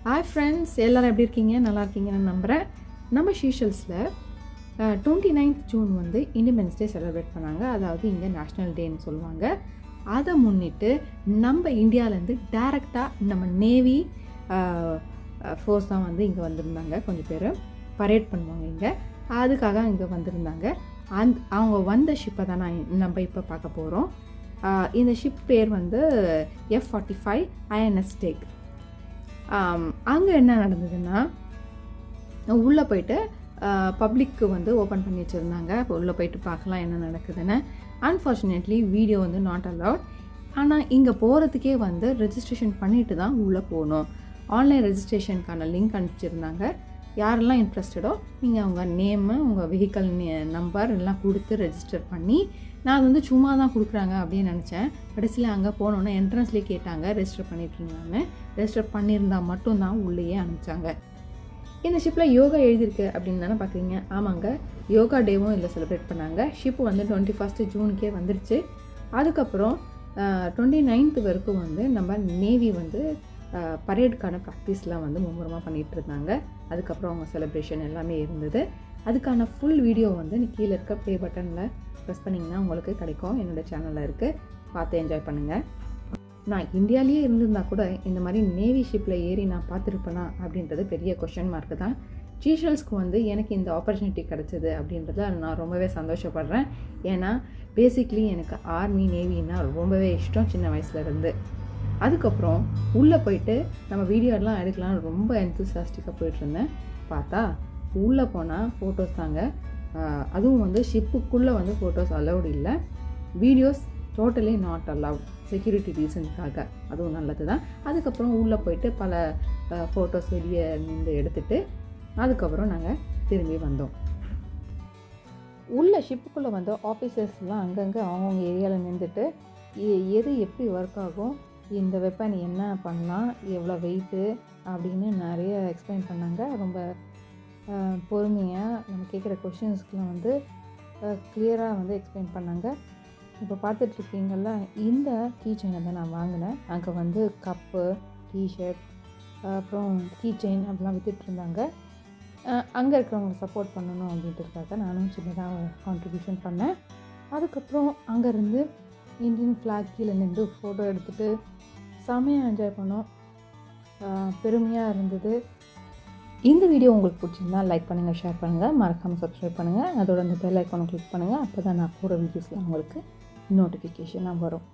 Hi friends, எல்லோரும் எப்படி இருக்கீங்க? நல்லா இருக்கீங்கன்னு நம்புகிறேன். நம்ம ஷீஷல்ஸில் 29th ஜூன் வந்து இண்டிபெண்டன்ஸ் டே செலிப்ரேட் பண்ணாங்க. அதாவது இங்கே நேஷ்னல் டேன்னு சொல்லுவாங்க. அதை முன்னிட்டு நம்ம இந்தியாவிலேருந்து டைரெக்டாக நம்ம நேவி ஃபோர்ஸ் தான் வந்து இங்கே வந்திருந்தாங்க. கொஞ்சம் பேர் பரேட் பண்ணுவாங்க இங்கே, அதுக்காக இங்கே வந்திருந்தாங்க. அவங்க வந்த ஷிப்பை தான் நம்ம இப்போ பார்க்க போகிறோம். இந்த ஷிப் பேர் வந்து F-45 INS டேக். அங்கே என்ன நடந்ததுன்னா, உள்ளே போயிட்டு பப்ளிக்கு வந்து ஓப்பன் பண்ணி வச்சுருந்தாங்க. இப்போ உள்ளே போயிட்டு பார்க்கலாம் என்ன நடக்குதுன்னு. அன்ஃபார்ச்சுனேட்லி வீடியோ வந்து நாட் அலவுட். ஆனால் இங்கே போகிறதுக்கே வந்து ரெஜிஸ்ட்ரேஷன் பண்ணிட்டு தான் உள்ளே போகணும். ஆன்லைன் ரெஜிஸ்ட்ரேஷனுக்கான லிங்க் அனுப்பிச்சிருந்தாங்க. யாரெல்லாம் இன்ட்ரெஸ்டடோ நீங்கள் உங்கள் நேமு, உங்கள் வெஹிக்கல் நம்பர் எல்லாம் கொடுத்து ரெஜிஸ்டர் பண்ணி, நான் அது வந்து சும்மா தான் கொடுக்குறாங்க அப்படின்னு நினச்சேன். கடைசியில் அங்கே போனோன்னே என்ட்ரன்ஸ்லேயே கேட்டாங்க ரெஜிஸ்டர் பண்ணிட்டுருந்தான்னு. ரெஜிஸ்டர் பண்ணியிருந்தால் மட்டும்தான் உள்ளேயே அனுப்பிச்சாங்க. இந்த ஷிப்பில் யோகா எழுதியிருக்கு அப்படின்னு தானே பார்க்குறீங்க. ஆமாங்க, யோகா டேவும் இதில் செலிப்ரேட் பண்ணாங்க. ஷிப்பு வந்து 21 ஜூனுக்கே வந்துருச்சு. அதுக்கப்புறம் 29th வரைக்கும் வந்து நம்ம நேவி வந்து பரேடுக்கான ப்ராக்டிஸ்லாம் வந்து மும்முரமாக பண்ணிகிட்டு இருந்தாங்க. அதுக்கப்புறம் அவங்க செலிப்ரேஷன் எல்லாமே இருந்தது. அதுக்கான ஃபுல் வீடியோ வந்து கீழே இருக்க ப்ளே பட்டனில் ப்ரெஸ் பண்ணிங்கன்னா உங்களுக்கு கிடைக்கும். என்னோடய சேனலில் இருக்குது, பார்த்து என்ஜாய் பண்ணுங்கள். நான் இந்தியாவிலேயே இருந்திருந்தால் கூட இந்த மாதிரி நேவி ஷிப்பில் ஏறி நான் பார்த்துருப்பேனா அப்படின்றது பெரிய கொஷின் மார்க்கு தான். ஷீஷல்ஸ்க்கு வந்து எனக்கு இந்த ஆப்பர்ச்சுனிட்டி கிடச்சிது அப்படின்றத நான் ரொம்பவே சந்தோஷப்படுறேன். ஏன்னா பேசிக்லி எனக்கு ஆர்மி நேவின்னா ரொம்பவே இஷ்டம் சின்ன வயசுலேருந்து. அதுக்கப்புறம் உள்ளே போயிட்டு நம்ம வீடியோலாம் எடுக்கலாம்னு ரொம்ப என்தூசியாஸ்டிக்காக போயிட்டுருந்தேன். பார்த்தா உள்ளே போனால் ஃபோட்டோஸ் தாங்க. அதுவும் வந்து ஷிப்புக்குள்ளே வந்து ஃபோட்டோஸ் அலவுட் இல்லை. Videos totally not allowed, security ரீசனுக்காக. அதுவும் நல்லது தான். அதுக்கப்புறம் உள்ளே போயிட்டு பல ஃபோட்டோஸ் வெளியே நின்று எடுத்துகிட்டு அதுக்கப்புறம் நாங்கள் திரும்பி வந்தோம். உள்ள ஷிப்புக்குள்ளே வந்து ஆஃபீஸர்ஸ்லாம் அங்கங்கே அவங்கவுங்க ஏரியாவில் நின்றுட்டு எது எப்படி ஒர்க் ஆகும், இந்த வெப்பன் என்ன பண்ணலாம், எவ்வளோ வெயிட்டு அப்படின்னு நிறைய எக்ஸ்பிளைன் பண்ணாங்க. ரொம்ப பொறுமையாக நம்ம கேட்குற கொஷின்ஸ்க்கெலாம் வந்து கிளியராக வந்து எக்ஸ்பிளைன் பண்ணாங்க. இப்போ பார்த்துட்ருக்கீங்கள, இந்த கீ செயினை தான் நான் வாங்கினேன். அங்கே வந்து கப்பு, டிஷர்ட், அப்புறம் கீ செயின் அப்படிலாம் விற்றுட்ருந்தாங்க. அங்கே இருக்கிறவங்க சப்போர்ட் பண்ணணும் அப்படின்றதுக்காக நானும் சின்னதாக கான்ட்ரிபியூஷன் பண்ணேன். அதுக்கப்புறம் அங்கேருந்து இந்தியன் ஃப்ளாக் கீழே நின்று ஃபோட்டோ எடுத்துகிட்டு செமையாக என்ஜாய் பண்ணோம். பெருமையாக இருந்தது. இந்த வீடியோ உங்களுக்கு பிடிச்சிருந்தா லைக் பண்ணுங்கள், ஷேர் பண்ணுங்கள், மறக்காமல் சப்ஸ்கிரைப் பண்ணுங்கள். அதோட அந்த பெல் ஐக்கானை கிளிக் பண்ணுங்கள். அப்போ தான் நான் போகிற வீடியோஸ்லாம் உங்களுக்கு நோட்டிஃபிகேஷனாக வரும்.